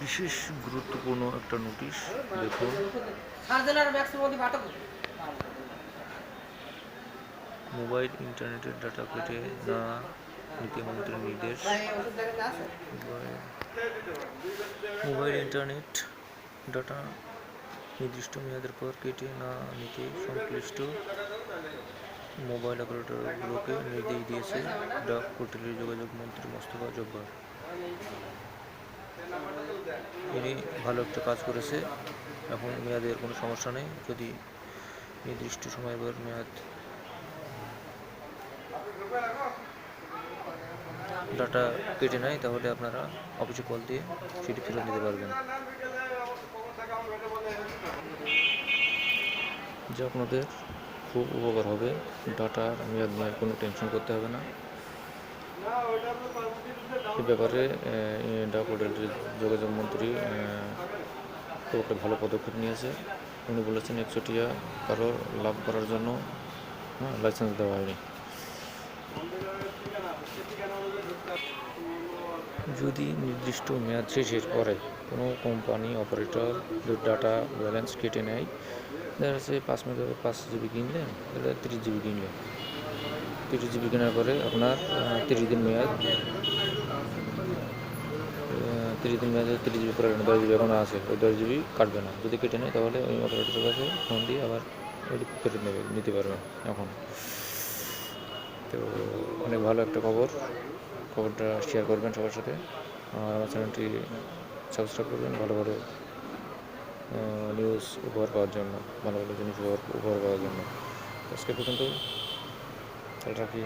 বিশেষ গুরুত্বপূর্ণ একটা নোটিশ দেখুন। মোবাইল ইন্টারনেটের ডাটা কেটে না নিতে মন্ত্রীর নির্দেশ। মোবাইল ইন্টারনেট ডাটা নির্দিষ্ট মেয়াদের পর কেটে না নিতে সংশ্লিষ্ট মোবাইল অপারেটরগুলোকে নির্দেশ দিয়েছে ডাক ও টেলিযোগাযোগ মন্ত্রী মোস্তফা জব্বার। তিনি ভালো একটা কাজ করেছে। এখন মেয়াদের কোনো সমস্যা নেই। যদি নির্দিষ্ট সময়ের পর মেয়াদ ডাটা কেটে নেয় তাহলে আপনারা অফিসে কল দিয়ে সেটি ফেরত নিতে পারবেন, যা আপনাদের খুব উপকার হবে। ডাটার মেয়াদ নিয়ে কোনো টেনশন করতে হবে না। এ ব্যাপারে ডাক ও যোগাযোগ মন্ত্রী খুব একটা ভালো পদক্ষেপ নিয়েছে। উনি বলেছেন একচেটিয়া কারো লাভ করার জন্য লাইসেন্স দেওয়া হয়নি। যদি নির্দিষ্ট মেয়াদ শেষের পরে কোনো কোম্পানি অপারেটর ডাটা ব্যালেন্স কেটে নেয়, দেখা যাচ্ছে 5 জিবি কিনলেন, তাহলে 30 জিবি কিনলেন। 30 জিবি কেনার পরে আপনার 30 দিন মেয়াদ, 30 দিন মেয়াদে 30 জিবি পরে 10 জিবি এখনও আছে, ওই 10 জিবি কাটবে না। যদি কেটে নেয় তাহলে ওই অপারেটরের কাছে ফোন দিয়ে আবার ওইটি ফেরত নিতে পারবেন এখন। তো অনেক ভালো একটা খবরটা শেয়ার করবেন সবার সাথে। আর আমার চ্যানেলটি সাবস্ক্রাইব করবেন ভালো ভালো নিউজ উপহার পাওয়ার জন্য, ভালো ভালো জিনিস উপহার পাওয়ার জন্য। আজকে পর্যন্ত রাখি।